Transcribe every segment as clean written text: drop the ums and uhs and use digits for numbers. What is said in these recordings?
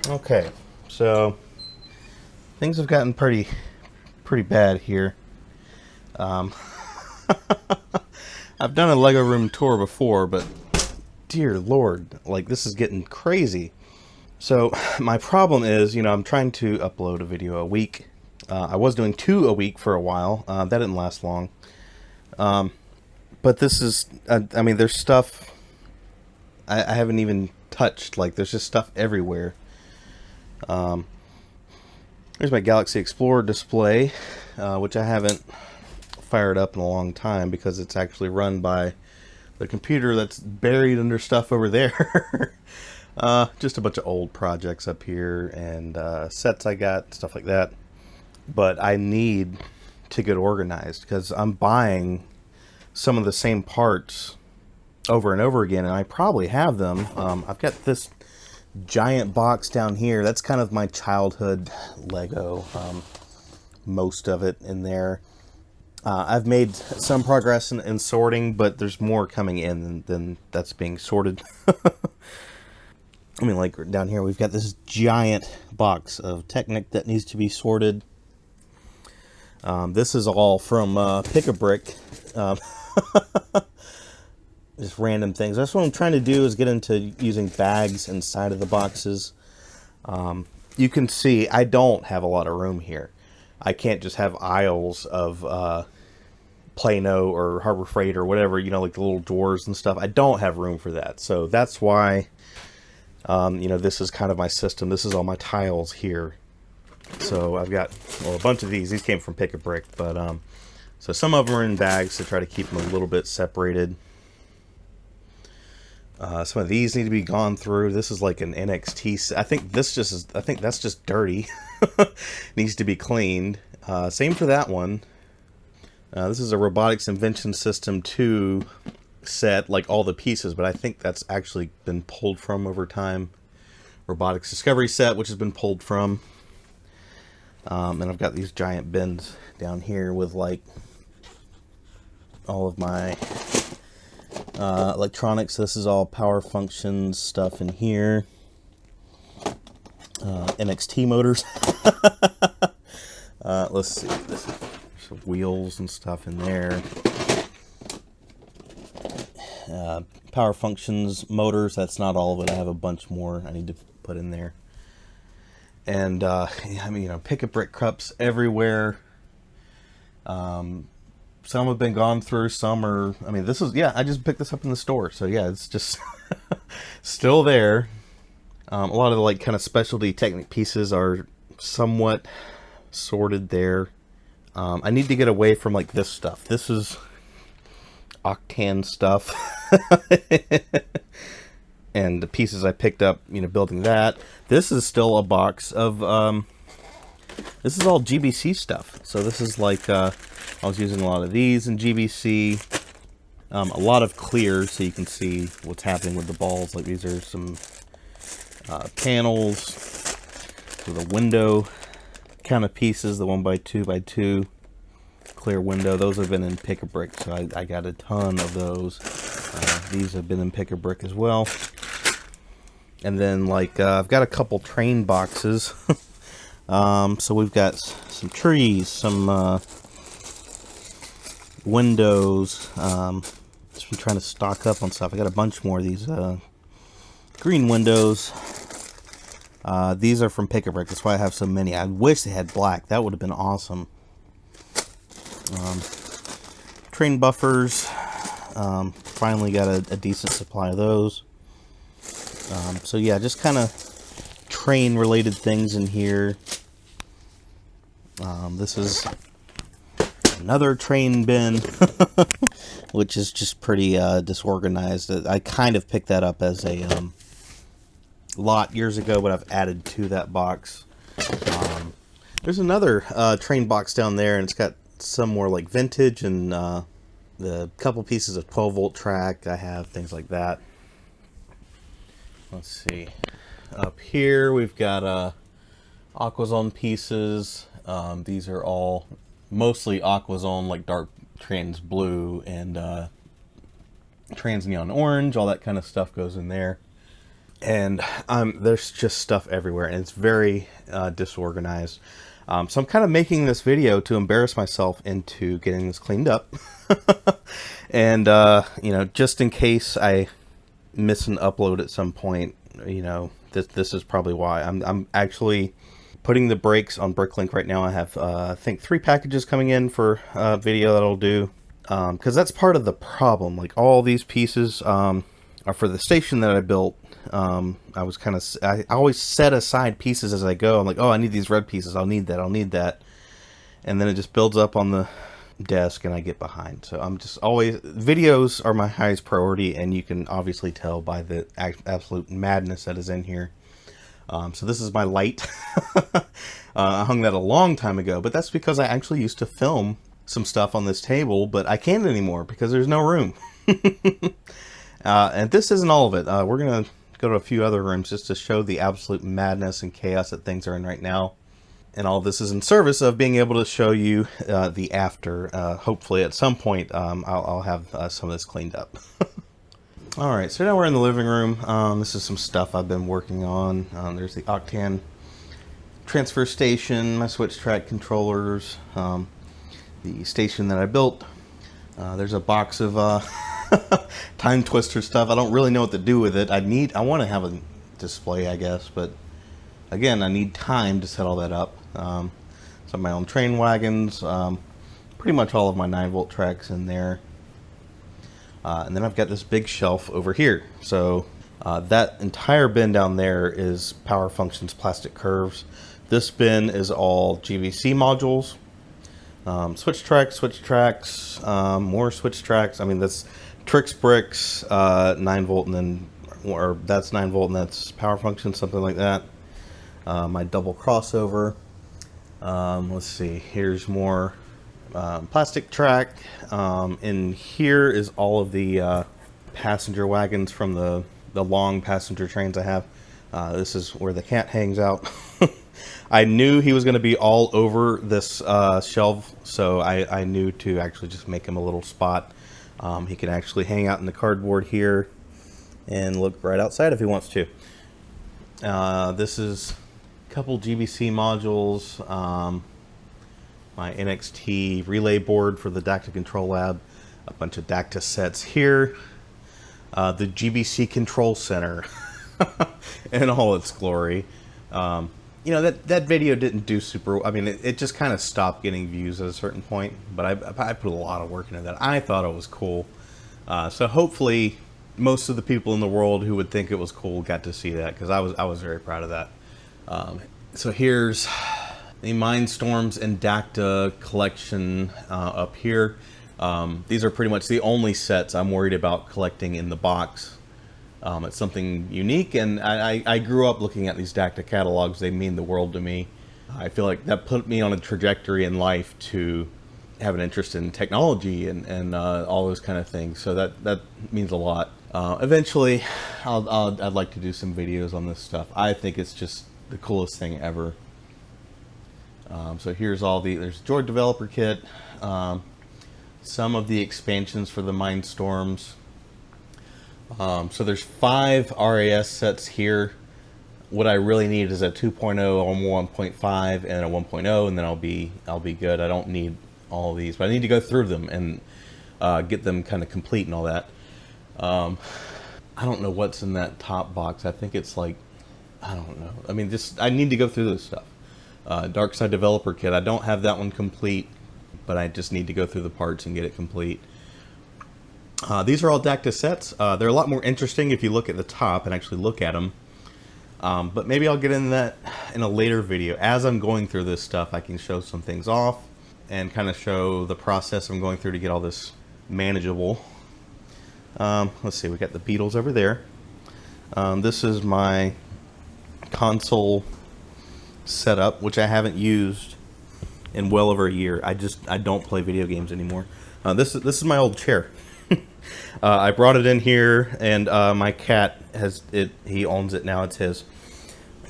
Okay, so things have gotten pretty bad here. Um, I've done a Lego room tour before, but dear Lord, like this is getting crazy. So my problem is, I'm trying to upload a video a week. I was doing two a week for a while. That didn't last long. But this is, I mean, there's stuff I haven't even touched. Like, there's just stuff everywhere. Here's my Galaxy Explorer display, which I haven't fired up in a long time because it's actually run by the computer that's buried under stuff over there. Just a bunch of old projects up here and sets I got, stuff like that. But I need to get organized because I'm buying some of the same parts over and over again, and I probably have them. I've got this giant box down here. That's kind of my childhood Lego. Most of it in there. I've made some progress in sorting, but there's more coming in than that's being sorted. I mean, like down here, we've got this giant box of Technic that needs to be sorted. This is all from Pick-a-Brick. Just random things. That's what I'm trying to do, is get into using bags inside of the boxes. You can see I don't have a lot of room here. I can't just have aisles of Plano or Harbor Freight or whatever, like the little drawers and stuff. I don't have room for that. So that's why, this is kind of my system. This is all my tiles here. So I've got, a bunch of these. These came from Pick-a-Brick, but so some of them are in bags to try to keep them a little bit separated. Some of these need to be gone through. This is like an NXT. I think that's just dirty. Needs to be cleaned. Same for that one. This is a Robotics Invention System 2 set, like all the pieces, but I think that's actually been pulled from over time. Robotics Discovery set, which has been pulled from. And I've got these giant bins down here with like all of my electronics. This is all power functions stuff in here. NXT motors. Let's see. There's some wheels and stuff in there. Power functions motors. That's not all of it. I have a bunch more I need to put in there. And Pick-a-Brick cups everywhere. Some have been gone through, some are, this is, I just picked this up in the store, so yeah, it's just still there. A lot of the, like, kind of specialty Technic pieces are somewhat sorted there. I need to get away from, like, this stuff. This is Octan stuff. And the pieces I picked up, building that. This is still a box of, this is all GBC stuff. So this is like, I was using a lot of these in GBC. A lot of clear, so you can see what's happening with the balls. Like, these are some panels with a window kind of pieces, the 1x2x2 clear window. Those have been in Pick-a-Brick, so I got a ton of those. These have been in Pick-a-Brick as well. And then, like, I've got a couple train boxes. So we've got some trees, some windows. Just been trying to stock up on stuff. I got a bunch more of these green windows. These are from Pick-a-Brick. That's why I have so many. I wish they had black. That would have been awesome. Train buffers. Finally got a decent supply of those. So yeah, just kind of train related things in here. This is another train bin, which is just pretty disorganized. I kind of picked that up as a lot years ago, but I've added to that box. There's another train box down there, and it's got some more like vintage and the couple pieces of 12-volt track. I have things like that. Let's see. Up here we've got Aquazone pieces. These are all mostly Aquazone, like dark trans blue and trans neon orange. All that kind of stuff goes in there. and there's just stuff everywhere, and it's very disorganized. So I'm kind of making this video to embarrass myself into getting this cleaned up. And you know, just in case I miss an upload at some point, you know, this is probably why. I'm actually putting the brakes on Bricklink right now. I have I think 3 packages coming in for a video that I'll do, because that's part of the problem. Like, all these pieces are for the station that I built. I always set aside pieces as I go. I'm like, oh, I need these red pieces, I'll need that, and then it just builds up on the desk and I get behind. So I'm just always, videos are my highest priority, and you can obviously tell by the absolute madness that is in here. So this is my light. I hung that a long time ago, but that's because I actually used to film some stuff on this table, but I can't anymore because there's no room. And this isn't all of it. We're gonna go to a few other rooms just to show the absolute madness and chaos that things are in right now. And all this is in service of being able to show you the after. Hopefully at some point I'll have some of this cleaned up. Alright, so now we're in the living room. This is some stuff I've been working on. There's the Octan transfer station, my switch track controllers, the station that I built. There's a box of time twister stuff. I don't really know what to do with it. I want to have a display, I guess, but again, I need time to set all that up. Some of my own train wagons, pretty much all of my 9-volt tracks in there. And then I've got this big shelf over here. So that entire bin down there is Power Functions plastic curves. This bin is all GVC modules, switch tracks, more switch tracks. I mean, that's Trix bricks, 9-volt, and then, or that's 9-volt and that's Power Functions, something like that. My double crossover. Let's see, here's more plastic track. In here is all of the passenger wagons from the long passenger trains I have. This is where the cat hangs out. I knew he was going to be all over this shelf, so I knew to actually just make him a little spot. He can actually hang out in the cardboard here and look right outside if he wants to. This is couple GBC modules, my NXT relay board for the DACTA Control Lab, a bunch of DACTA sets here, the GBC Control Center in all its glory. You know, that video didn't do super, I mean, it just kind of stopped getting views at a certain point, but I put a lot of work into that. I thought it was cool. So hopefully most of the people in the world who would think it was cool got to see that, because I was very proud of that. So here's the Mindstorms and DACTA collection up here. These are pretty much the only sets I'm worried about collecting in the box. It's something unique, and I grew up looking at these DACTA catalogs. They mean the world to me. I feel like that put me on a trajectory in life to have an interest in technology and all those kind of things. So that means a lot. Eventually, I'd like to do some videos on this stuff. I think it's just the coolest thing ever. So here's there's Droid Developer Kit, some of the expansions for the Mindstorms. So there's 5 RAS sets here. What I really need is a 2.0, a 1.5, and a 1.0, and then I'll be good. I don't need all of these, but I need to go through them and get them kind of complete and all that. I don't know what's in that top box. I think it's like, I don't know. I mean, I need to go through this stuff. Dark Side Developer Kit. I don't have that one complete, but I just need to go through the parts and get it complete. These are all DACTA sets. They're a lot more interesting if you look at the top and actually look at them. But maybe I'll get into that in a later video. As I'm going through this stuff, I can show some things off and kind of show the process I'm going through to get all this manageable. Let's see, we got the Beetles over there. This is my console setup, which I haven't used in well over a year. I don't play video games anymore. This is my old chair. I brought it in here, and my cat has it. He owns it now. It's his.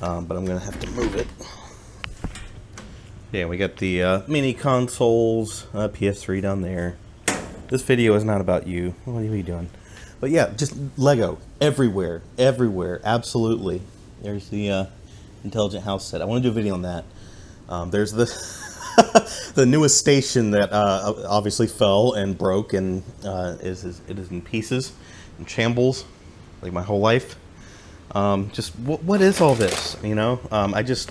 But I'm gonna have to move it. Yeah, we got the mini consoles, PS3 down there. This video is not about you. What are you doing? But yeah, just Lego everywhere, everywhere, absolutely. There's the intelligent house set. I want to do a video on that. There's the the newest station that obviously fell and broke and it is in pieces and shambles, like my whole life. Just what is all this? You know, I just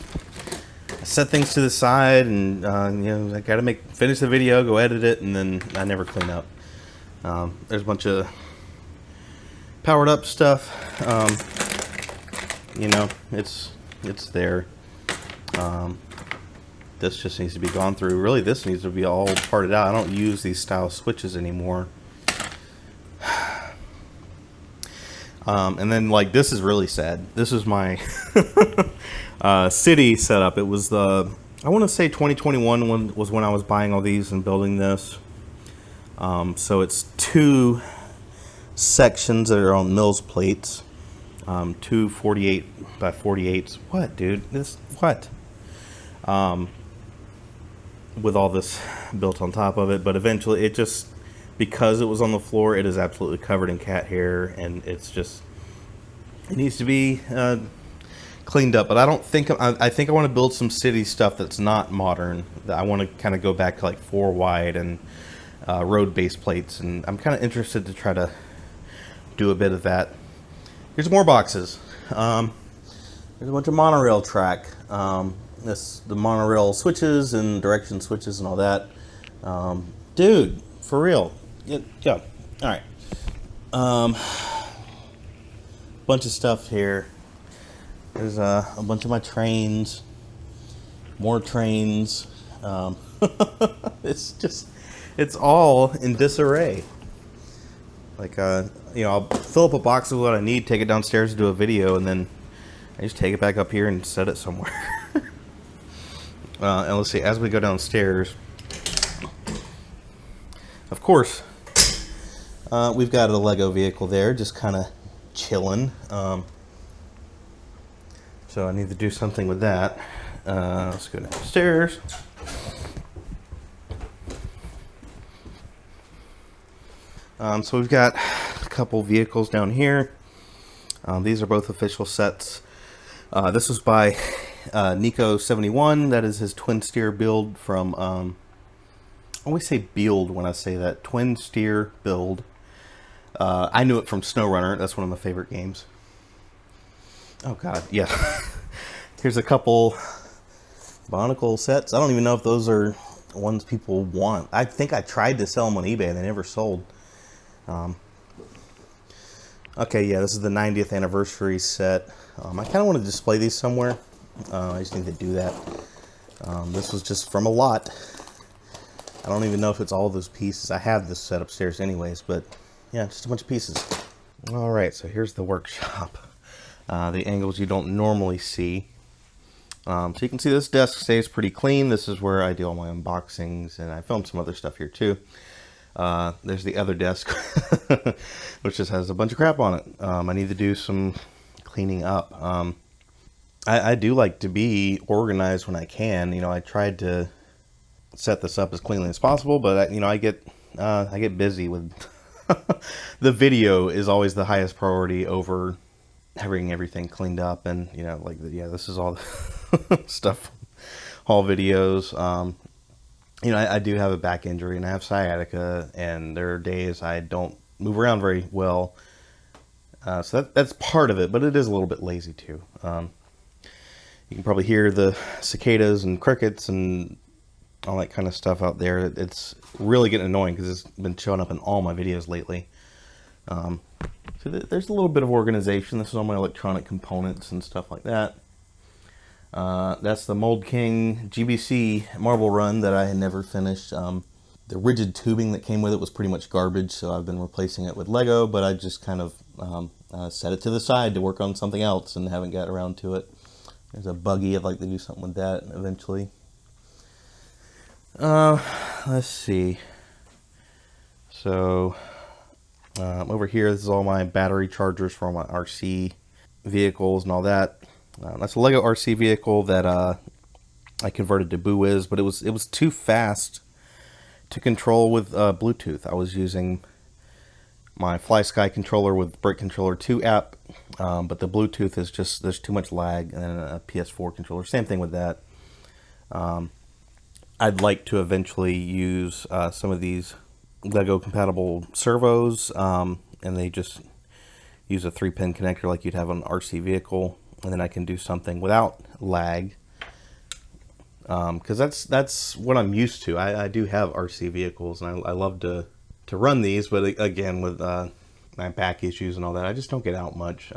set things to the side and you know, I gotta finish the video, go edit it, and then I never clean up. There's a bunch of powered up stuff. You know, it's there. This just needs to be gone through. Really, this needs to be all parted out. I don't use these style switches anymore. And then, like, this is really sad. This is my city setup. It was I want to say 2021 was when I was buying all these and building this. So it's 2 sections that are on Mills plates. 2 48 by 48s. What, dude? What? With all this built on top of it, but eventually it just, because it was on the floor, it is absolutely covered in cat hair, and it needs to be cleaned up. But I don't think I think I want to build some city stuff that's not modern. That I want to kind of go back to like 4 wide and road base plates, and I'm kind of interested to try to do a bit of that. Here's more boxes. There's a bunch of monorail track. The monorail switches and direction switches and all that. Dude, for real. Yeah. All right. Bunch of stuff here. There's a bunch of my trains. More trains. It's all in disarray. Like, you know, I'll fill up a box of what I need, take it downstairs to do a video, and then I just take it back up here and set it somewhere. And let's see, as we go downstairs, of course, we've got a Lego vehicle there, just kind of chilling. So I need to do something with that. Let's go downstairs. So we've got a couple vehicles down here. These are both official sets. This was by Nico71. That is his twin steer build from, I always say build when I say that. Twin steer build. I knew it from SnowRunner. That's one of my favorite games. Oh god, yeah. Here's a couple Bionicle sets. I don't even know if those are ones people want. I think I tried to sell them on eBay and they never sold. Okay, yeah, this is the 90th anniversary set. I kind of want to display these somewhere. I just need to do that. This was just from a lot. I don't even know if it's all those pieces. I have this set upstairs anyways, but yeah, just a bunch of pieces. Alright, so here's the workshop. The angles you don't normally see. So you can see this desk stays pretty clean. This is where I do all my unboxings, and I filmed some other stuff here too. There's the other desk, which just has a bunch of crap on it. I need to do some cleaning up. I do like to be organized when I can. You know, I tried to set this up as cleanly as possible, but you know, I get busy with the video is always the highest priority over having everything cleaned up. And you know, like yeah, this is all the stuff, haul videos. You know, I do have a back injury and I have sciatica, and there are days I don't move around very well. So that's part of it, but it is a little bit lazy too. You can probably hear the cicadas and crickets and all that kind of stuff out there. It's really getting annoying because it's been showing up in all my videos lately. So there's a little bit of organization. This is all my electronic components and stuff like that. That's the Mold King GBC marble run that I had never finished. The rigid tubing that came with it was pretty much garbage, so I've been replacing it with Lego, but I just kind of set it to the side to work on something else and haven't got around to it. There's a buggy. I'd like to do something with that eventually. Let's see. So over here, this is all my battery chargers for all my RC vehicles and all that. That's a Lego RC vehicle that I converted to BooWiz, but it was too fast to control with Bluetooth. I was using my FlySky controller with Brick Controller 2 app, but the Bluetooth is just, there's too much lag, and then a PS4 controller, same thing with that. I'd like to eventually use some of these Lego compatible servos, and they just use a 3-pin connector like you'd have on an RC vehicle, and then I can do something without lag, because that's what I'm used to. I do have RC vehicles, and I love to run these, but again, with my back issues and all that, I just don't get out much.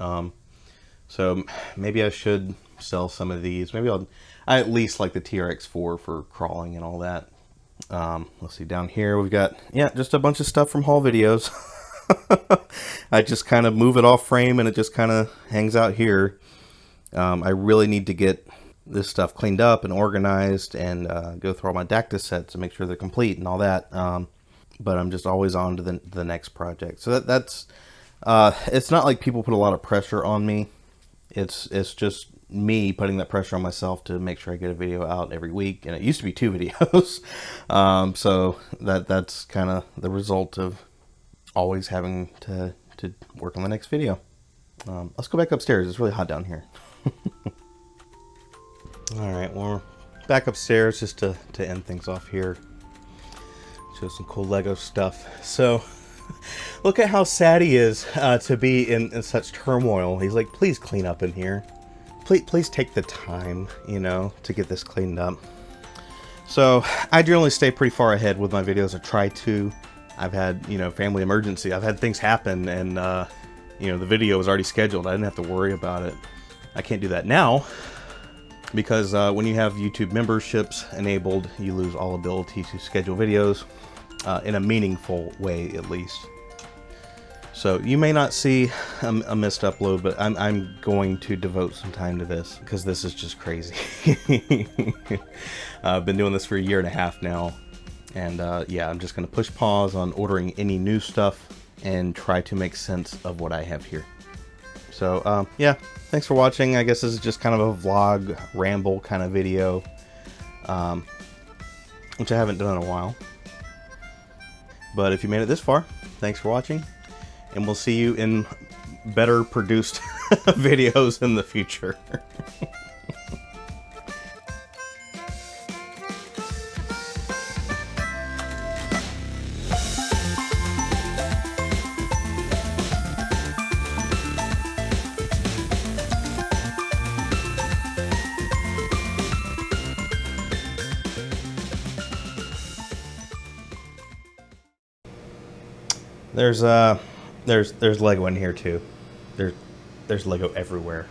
So maybe I should sell some of these. Maybe I at least like the TRX4 for crawling and all that. Let's see, down here we've got, yeah, just a bunch of stuff from haul videos. I just kind of move it off frame and it just kind of hangs out here. I really need to get this stuff cleaned up and organized, and go through all my Dacta sets and make sure they're complete and all that. But I'm just always on to the next project. So that's it's not like people put a lot of pressure on me. It's just me putting that pressure on myself to make sure I get a video out every week, and it used to be 2 videos. So that's kind of the result of always having to work on the next video. Let's go back upstairs. It's really hot down here. All right, well, we're back upstairs just to end things off here. Show some cool Lego stuff. So look at how sad he is to be in such turmoil. He's like, please clean up in here. Please take the time, you know, to get this cleaned up. So I generally stay pretty far ahead with my videos. I try to. I've had, you know, family emergency. I've had things happen, and you know, the video was already scheduled. I didn't have to worry about it. I can't do that now because when you have YouTube memberships enabled, you lose all ability to schedule videos in a meaningful way, at least. So you may not see a missed upload, but I'm going to devote some time to this because this is just crazy. I've been doing this for 1.5 years now, and yeah, I'm just going to push pause on ordering any new stuff and try to make sense of what I have here. So yeah, thanks for watching. I guess this is just kind of a vlog ramble kind of video, which I haven't done in a while. But if you made it this far, thanks for watching, and we'll see you in better produced videos in the future. There's Lego in here too. There's Lego everywhere.